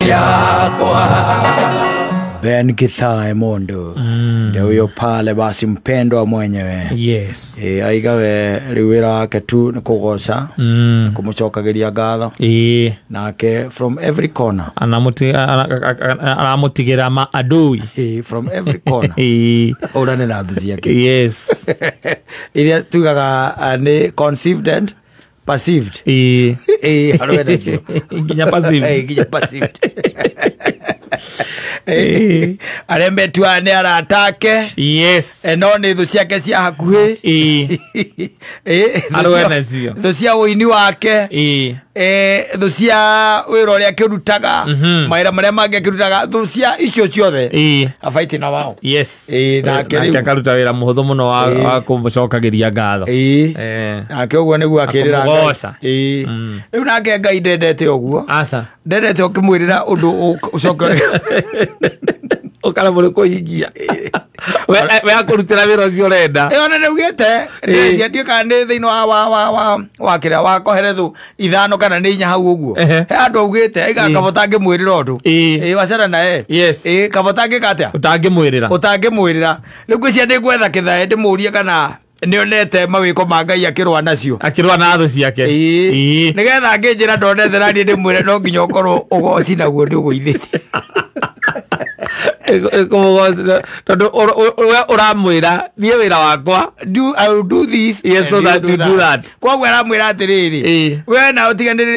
ciakwa. Ben Githae Mondo ndio huyo pale basi mpendwa mwenyewe. Yes. Aigawe riwira wake tu ni kugoca kumucokagiria ngatho nake from every corner anamutigira ma adui from every corner urane na thu ciake. Yes. Iria tugaga ni conceived and perceived. Arwene nginya perceived. Nginya perceived. Arembe tuane aratake. Yes. No ni thu ciake cia hakuhi. Arwene cio. Thu cia uini wake. Thu cia wira uria kirutaga. Maira maria mange kirutaga thu cia icio ciothe. Afaiti na wao. Yes. Na karuta wira muhuthu muno wa kumucokagiria ngatho. Nake uguo niguo akirira Ngai. Riu nake Ngai ndendete uguo. Asa. Ndendete ukimwirira undu ucoke ukala muri kuhingia. We akurutira wira ucio renda. Ona nigete ndecia ndika ndi thiini wa kiria wa koherethu ithano kana ni inya hau uguo. He andu augite aiga kabota ngimwirira undu. Wacana nae. Yes. Kabota ngikatia. Utangimwirira. Riu ngwiciria ndi gwetha kithae ndimurie kana nionete mawiko ma Ngai akirwa nacio. Akirwa na thu ciake. Nigetha nginjira ndonete nani ndimwire no nginya ukorwo ugoci naguo ndi uguithite. Tondu uramwira nie wira wakwa I will do this. Yes, so that you do that. Kwa gwera mwira atiriri we na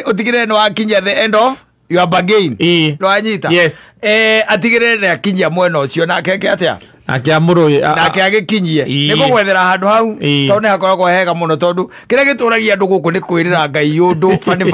utigire no akinya the end of your bargain. No anyita. Yes. Atigire na akinya mwena ucio na keke atia akiamuru na akiagikinyie niko gwethera handu hau tondu hakoragwo hega muno tondu kiria gituragia andu guku ni kwirira Ngai undu fani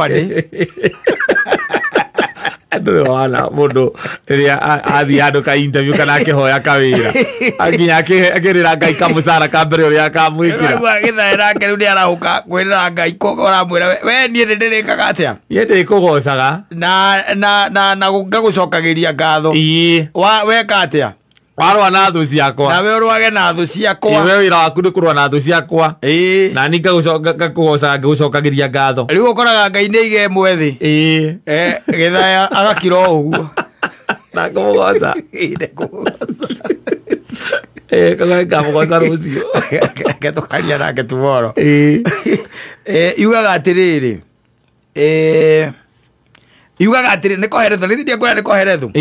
andu wana mundu riria athi andu ka interview kana akihoya kawira aginya akirira Ngai kamucara ka mbere uria akamwikira gwa githaira ke riu arahuka kwirira Ngai kogora mwira we nie ndirikaga atia ye ndikugocaga na ngagucokagiria ngatho weka atia warwa na thu ciakwa na we urwage na thu ciakwa we wira waku ni kurwa na thu ciakwa na ni ngagucokagiria ngatho riu ukoraga Ngai ni ige mwethi githaya agakiro uguo na kumugoca kaga kamugoca rucio ketukaria nake tomorrow yugaga atiriri yugaga atiri ni koherethu ni ndia kwera ni koherethu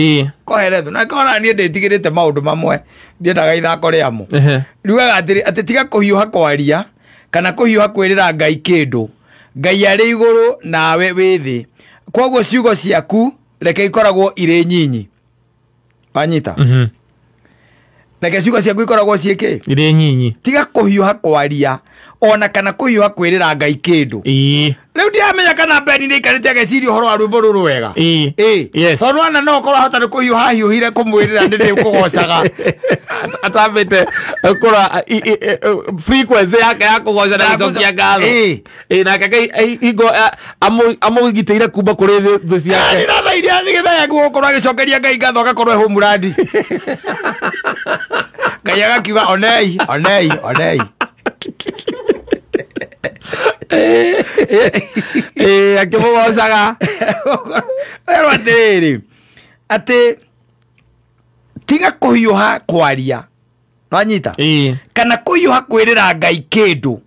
koherethu na kora ni nditigirite maundu mamwe ndiendaga ithako riamo yugaga atiri ati tiga kuhiuha kwaria kana kuhiuha kwirira Ngai kindu Ngai ari iguru nawe withi koguo ciugo ciaku reke ikoragwo ire nyinyi wanyita reke ciugo ciaku ikoragwo ciike ire nyinyi tiga kuhiuha kwaria ona kana kuhiuha kwirira Ngai kindu riu ndiamenya kana Beni ni ikarite ageciria uhoro wa rwimbo ruru wega yes tonwana no korwo hota ni kuhiuha hiuhire kumwirira ndiri kugocaga atambite kura frequency yake ya kugoca na gucokia ngatho na kake igo amugiteire kumba kuri thu ciake na thairia ni githaya gukorwo agicokeria Ngai ngatho agakorwo ehu muradi Ngai agakiuga onei akimugocaga wero atiriri ati tiga kuhiuha kwaria no anyita kana kuhiuha kwirira Ngai kindu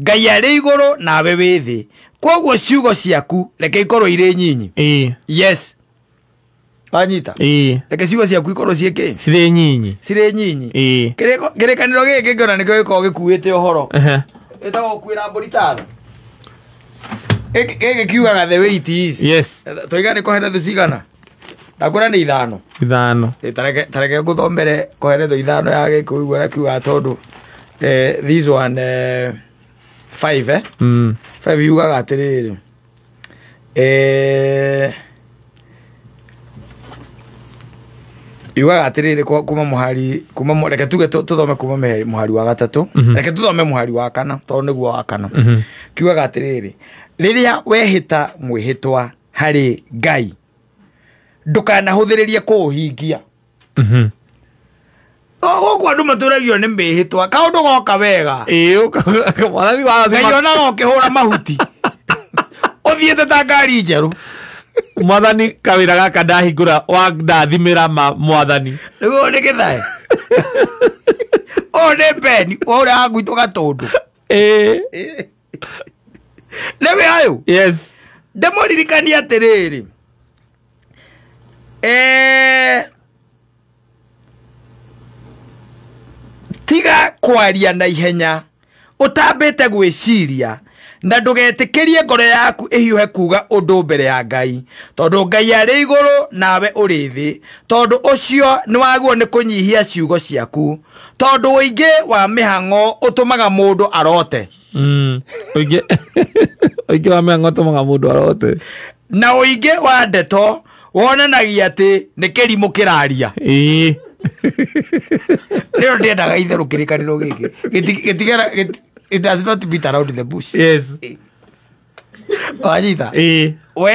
Ngai ari iguru nawe withi koguo ciugo ciaku reke ikorwo ire nyinyi yes anyita reke ciugo ciaku ikorwo ciike cire nyinyi kirekaniro giki ngona nikio giko gikuite uhoro etago kwira mburitatho ege kiugaga the way it is. Yes. Toigane koherethu cigana ndakura ni ithano tareke nguthomere koherethu ithano ya gikuigua na kiuga tondu this one 5 5 yugaga atiriri yugaga atiriri kuma muhari kuma reke tuge tuthome kuma muhari wa gatatu reke tuthome muhari wa kana tondu niguo wa kana kiugaga atiriri riria wehita mwihitwa hari Ngai ndukanahuthiririe kuuhingia ogwo andu maturagio ni mihitwa kaundu goka wega mwathani wa Ngai ona gokihura mahuti uthiete ta ngari njeru mwathani kawira gaka ndahingura wa ndathimira mwathani rigo ni githai o ne beni o ra gwitå gatundu newe ayo yes ndämåririkania atä rä rä tiga kwaria na ihenya utambä te gwä ciria na ndågetä kä rie ngoro yaku ä hiåhe kuga å ndå mbere ya Ngai tondå Ngai arä igå rå nawe å rä thä tondå å cio nä wagwo nä kå nyihia ciugo ciaku tondå å ingä wa mä hang'o å tå maga må ndå arote oige wa mä hang'o å tå maga må ndå arote na å ingä wa ndeto wonanagia atä nä kä rimå kä raria nä ndendaga itherå kä rä kanä ro gä kä it does not beat around the bush. Yes. Wanyita we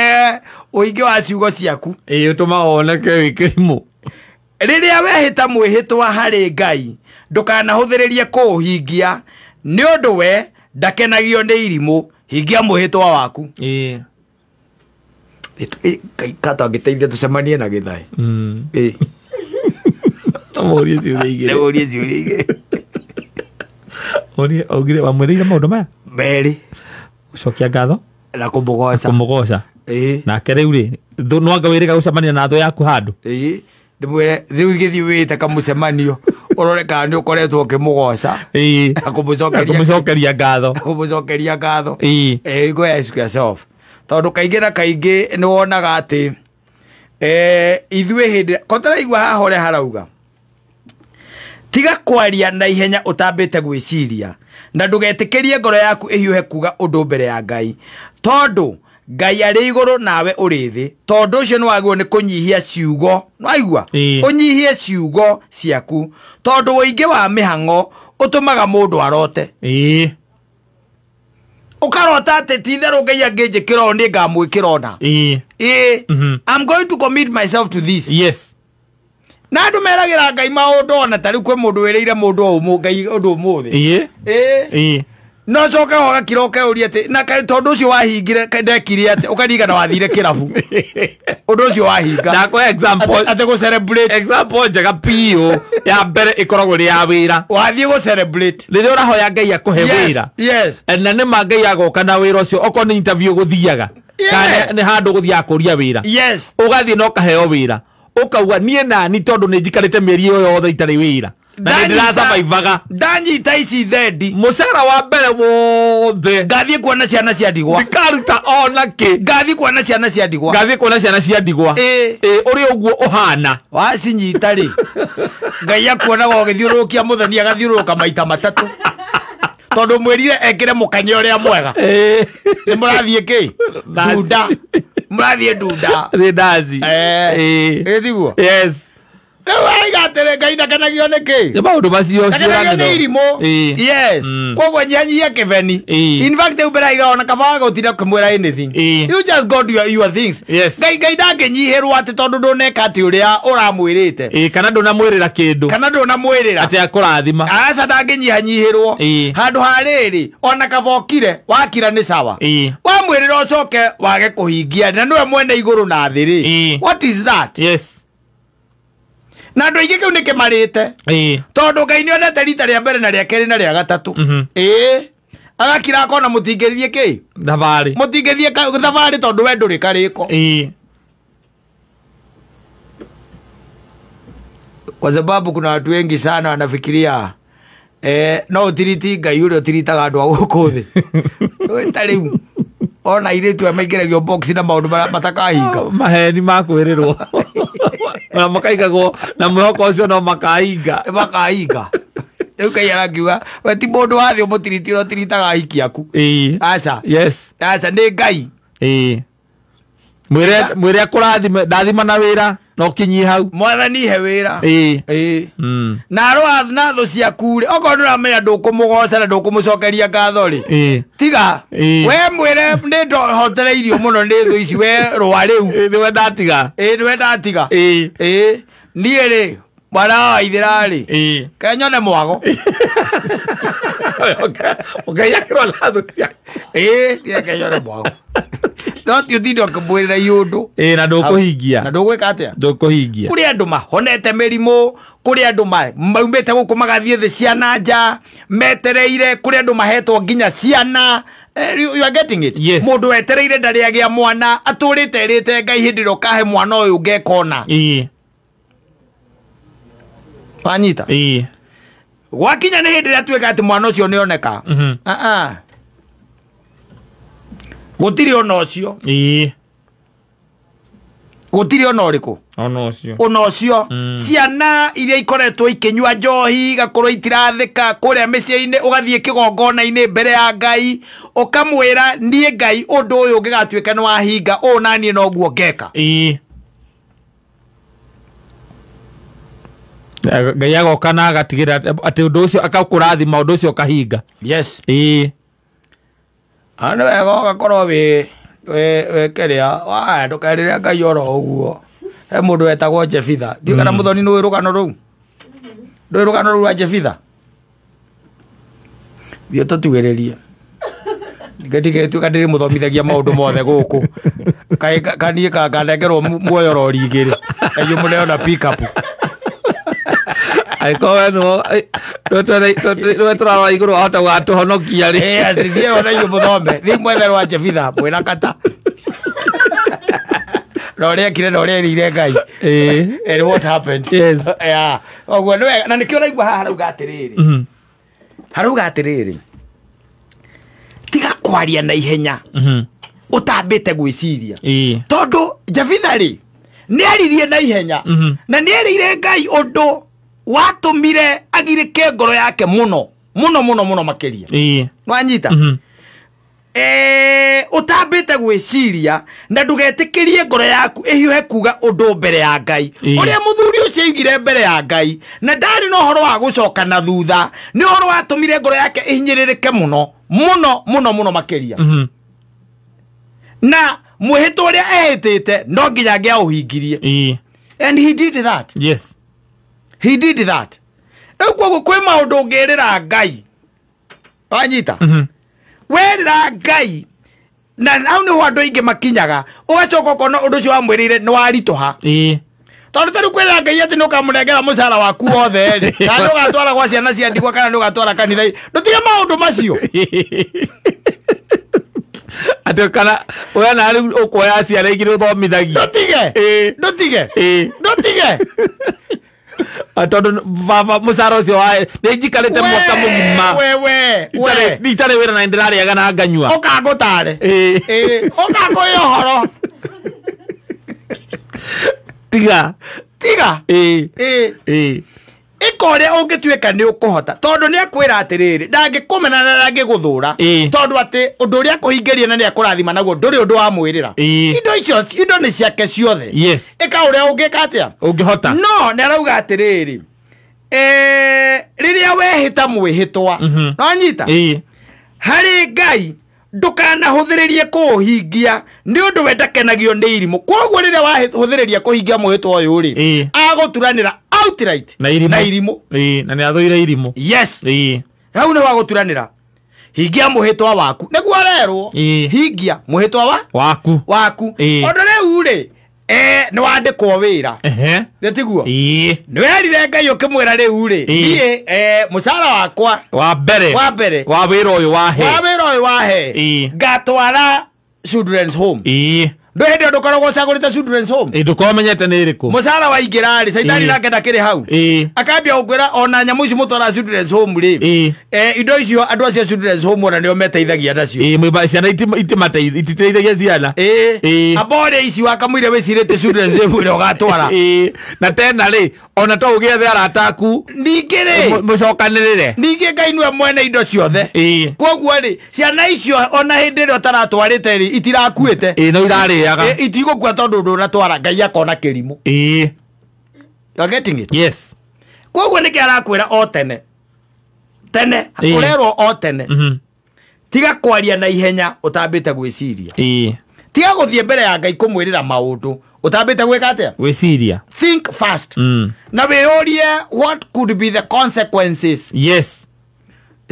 å ingä wa ciugo ciaku å tå maga woneke wä kä rimå rä rä a wehä ta mwä hä twa harä Ngai ndå kanahå thä rä rie kå å hingia nä å ndå we ndakenagio nä irimå hingia mwä hä twa waku kata ngä teithia tå cemanie na gä thaä Morie ciuria igä augire wamwä rä ire maå ndå maya merä gå cokia ngatho na kå må goca nake rä u rä no anga wä rä ga gå cemania na thå yaku handå ndä mwä re rä u gä thiä wä te kamå cemanio å rore kana nä å koretwo å kä må goca kå må cokeria ngatho go ask yourself tondå kaingä na kaingä nä wonaga atä ithuä hä ndä kotaraigua haha å rä a harauga tiga kwaria na ihenya utambä te gwä ciria na ndå getä kä rie ngoro yaku ä hiåhe kuga å ndå mbere ya Ngai tondå Ngai arä igå rå nawe å rä thä tondå å cio nä wagwo nä kå nyihia ciugo naigua å nyihie ciugo ciaku tondå å ingä wa mä hang'o å tå maga må ndå arote å karota atä ti therå Ngai angä njä kä ro nä ngamwä kä rona I'm going to commit myself to this. Yes. Na andå meragä ra Ngai maå ndå ona tarä u kwä må ndå wä rä ire må ndå Ngai å ndå å må thä no coka o gakira å keåria atä na tondå å cio wahingire ndekire atä å karirikana wathire kä rabu å ndå å cio wahinga atä gå example njega piå ya mbere ä koragwo rä ya wä ra wathiä gå rä rä rä a å rahoya Ngai akå he wä ra na nä ma Ngai agoka na wä ra å cio okorwo nä interview gå thiaga kana nä handå gå thiaga kå ria wä ra å gathiä na å kaheo wä ra ukauga nie nani tondu ni njikarite mieri iyo yothe itari wira na ni ndirasurvivaga ndanyita ici thendi mucara wa mbere wothe ngathie kuona ciana cia ndigwa ndikaruta ona ki ngathie kuona ciana cia ndigwa uri uguo uhana wacinyita ri Ngai akuonaga ugithiurukia muthoni agathiuruka maita matatu tondu mwirire ekire mukanye uria mwega ni murathie ki ndunda murathie ndunda ndazi thiguo yes waigatere Ngai ndakenagio nä kä nä maå ndå macio nä irimå koguo nyanyia kä beni in fact eu mbere aiga ona kaba gå tira kä mwä ra anything you just got your things Ngai ndangä nyihä rwo atä tondå ndå neka atä å rä a å ramwä rä te kana ndå namwä rä ra kä ndå kana ndå namwä rä ra atä akå rathima aca ndangä nyihanyihä rwo handå harä rä ona kaba å kire wakira nä sawa wamwä rä ra å coke wage kå hingia na nä we mwene igå rå na thä rä what is that na andå aingä kä u nä kä marä te tondå Ngai nä onete rita rä a mbere na rä a kerä na rä a gatatå agakira akona må tingä thiä kä thabarä må tingä thiä thabarä tondå we ndå rä karä ko kwa sababu kuna watu wengi sana wanafikiria no utiriti Ngai å rä a å tiritaga andå a gå kå thä wä ta rä u ona irä tu amaingä ragio box na maå ndå matakahinga maheni makwä rä rwo na makaigagwo na mwihoko ũcio no makahinga rĩu Ngai arakiuga we ti mũndũ wathĩ ũmũtiriti ũrĩa ũtiritaga ahiki aku aca nĩ Ngai mwĩre akũrathime ndathima na wĩra no kinyi hau mwathani he wĩra na arũa na thũ ciaku rĩ okorwo ndũramenya ndũkũmũgoca na ndũkũmũcokeria ngatho rĩ tiga we mwĩre nĩ ndohotereirio mũno nĩ thũ ici we rũa rĩu nĩwe ndatiga niĩ rĩ mwana wa Waithĩra rĩ kenyone mwago Ngai akĩrora thũ ciaku niĩ kenyone mwago no ti uthindo kumwirira yundu na ndukuhingia na ndugwika atia ndukuhingia kuri andu mahonete mirimu kuri andu maumite guku magathie thi ciana nja metereire kuri andu mahetwo nginya ciana you are getting it yes. Mundu wetereire ndari agia mwana aturite erite Ngai hindiro kahe mwana uyu ngekona Panyita wakinya ni hindi atuika ati mwana ucio ni oneka gutiri ona ucio gutiri ona uriku ona ucio ciana iria ikoretwo ikinyua njohi gakorwo itirathika kuria miciini ugathie kigongona-ini mbere ya Ngai ukamwira nie Ngai undu uyu ngigatuika ni wahinga u nanie noguo ngeka Ngai agoka na agatigira ati undu ucio akakurathima undu ucio kahinga yes ana wega gakorwo we keria wa ndukarire Ngai oro uguo he mundu wetagwo Jefitha ndio kana muthoni no irugano ruu ndo irugano ruu wa Jefitha dio tutugeririe ngetige tu kadiri muthomithagia maundu mothe guku kai kanie kanengerwo muoyo rori igiri eyo muneo na pick up aikowe no tora iguru hota watuhonokia ri athithie ona iyo muthombe thi mwethe wa Jefitha mwina kata Roria kire roria rire Ngai and what happened yes yeah ogwo na nikio raigwa harauga atiriri harauga atiriri tiga kwaria na ihenya utambite gwiciria tondu Jefitha ri ni aririe na ihenya na ni erire Ngai undu watumire agirike ngoro yake muno makiria wanyita utambite gwiciria na ndugetikirie ngoro yaku ihiuhe kuga undu mbere ya Ngai uria muthuri ucio igire mbere ya Ngai na ndari no horo wa gucoka na thutha ni horo watumire ngoro yake ihinyiririke muno makiria na muhito uria ehitite no nginya ngia uhingirie and he did that yes he did that ekuo kwe maundu ngirira Ngai wanyita werira Ngai na au ni wandu ingi makinyaga ugacoka kono undu cio wamwirire ni waritoha tondu tari kwira Ngai ati no kamurengera mucara waku wothe ri kana ugatwara gwa ciana cia ndigwa kana ugatwara kanitha ndutige maundu macio ati kana oya na ari ukoya ciana igire uthomithagia ndutige tondu baba mucara ucio wa ni njikarite mwaka mugima we itare wira na ndirariaga na nganyua ukangutare ukangoyo horo tiga ikore ungituika ni ukuhota tondu ni akwira atiriri ndangikumena na ndangiguthura tondu ati undu uria kuhingeria na ni akurathima naguo nduri undu wa mwirira indo icio indo ni ciake ciothe yes ika uria ungika atia ungihota no ni arauga atiriri riria wehita mwihitwa no nyita hari Ngai ndukanahuthiririe kuhingia ni undu wendakenagio ni irimu koguo riria wahuthiriria kuhingia mwihitwa uyu ri aguturanira outright na irimu na ni athoire irimu yes hau ni waguturanira hingia muhitwa waku niguo rerwo hingia muhitwa waku ondu riu ri ni wandikwo wira tiguo ni werire Ngai ukimwira riu ri nie mucara wakwa wa mbere wa wira uyu wahe ngatwara children's home ndo hindi ndukoragwo cagurite children's home ndukomenyete ni iriku mucara wa ingirari caitani nake ndakiri hau akambia ukwira ona nyamu ici mutwara children's home ri indo icio andu acio children's home ona nio meteithagia nacio ciana ititeithagia ciana abore ici wakamwire wicirite children's home ri ugatwara na tena ri ona to ugiethe arataku ningiri mucokanirire ningi Ngai niwe mwene indo ciothe koguo ri ciana icio ona hindi ri utaratwarite ri itirakuite no irari itigukua tondu nduratwara Ngai akona kirimu you are getting it yes koguo niki arakwira o tene urerwo o tene tiga kwaria na ihenya utambite gwiciria tiga guthie mbere ya Ngai kumwirira maundu utambite gwika atia gwiciria think fast na wiurie what could be the consequences yes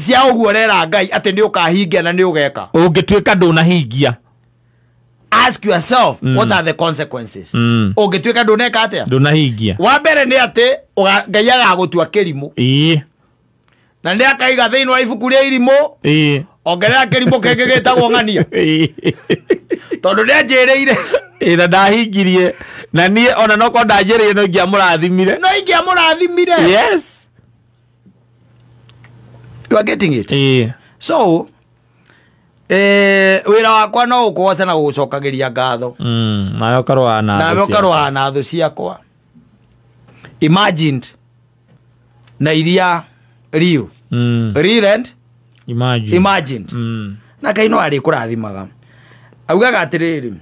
cia uguo rera Ngai ati ni ukahingia na ni ugeka ungituika ndunahingia ask yourself what are the consequences. Ungetwika nduneka atia ndunahingia wa mbere ni ate Ngai agagutua kirimu na ndi akaiga thiini wa ibuku ria irimo ongerera kirimu kenge gitagwo ng'ania tondu ni anjiriire na ndahingirie na nie ona no ko ndanjiriire no ingiamurathimire yes you are getting it so wira wakwa no ukosa na gucokagiria ngatho nayo karwa na thu ciakwa imagined na iria real and imagined na kaino ari kurathimaga augaga atiriri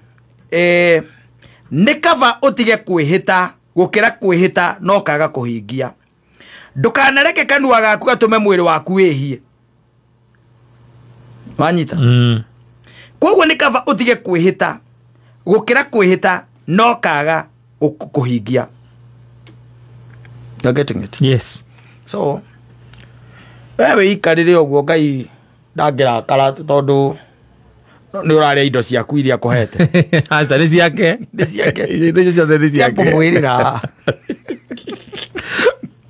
ni kava utige kwihita gukira kwihita no kaga kuhingia ndukanareke kanua gaku gatume mwiri waku wihie wanyita koguo ni kava utige kwihita gukira kwihita no kaga kuhingia. You're getting it? Yes. So wewe ikarire oguo Ngai ndagira kara tondu ni uraria indo ciaku iria kuhete asa ni ciake kumwirira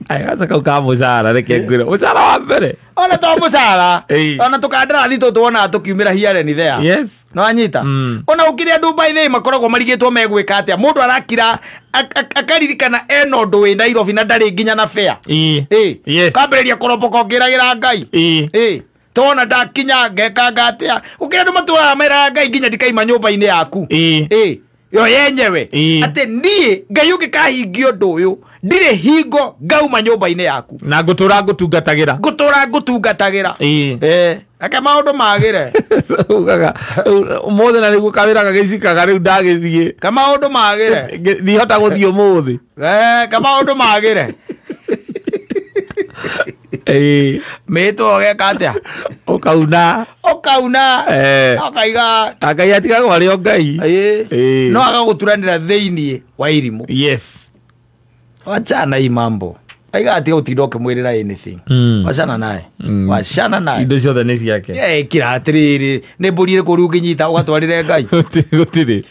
ai asa kauka musara reke ngwira musara wa mbere ona to musara ona tukandira thito tuona tukiumira hiare ni there. Yes. No anyita ona ukiria Dubai they makoragwo marigitwo megwika atia mundu arakira akaririkana eno ndu wi Nairobi na ndari nginya na fair yes kambereria koropoka ngiragira Ngai tona ndakinya ngekanga atia ukiria ndu matwa mera Ngai nginya ndikaima nyumba-ini yaku yo yenyewe ate ndie Ngai ungikahingio ndu uyu ndire hingo ngauma nyumba-ini yaku na ngutura ngutungatagira ake maundu magire ugaga umothe na nigu kawira gagicikaga riu ndagithie kama maundu magire ni hota guthie umuthi kama maundu magire meto geka atia ukauna akaiga Ngai atiga gwario Ngai no agaguturanira thiini wa irimu. Yes. Wachana hii mambo aiga atiga utidoke mwirira anything wachana naye indo ciothe ni ciake kira atiriri ni mburi ku riu nginyita ugatwarire Ngai gutiri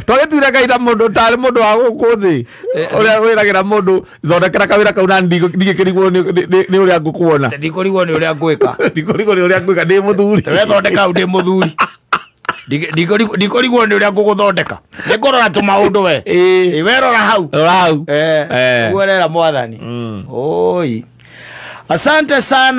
twagituira Ngai ta mundu tari mundu wa guku thi uria wiragira mundu thondekera kawira kau na ndigikirigwo ni uria ngukuona ndikurigwo ni uria ngwika ndi muthuri thondeka ndi muthuri ndikorigwo ni uria nguguthondeka nikorora tu maundu we werora hau werera mwathani oi asante sana.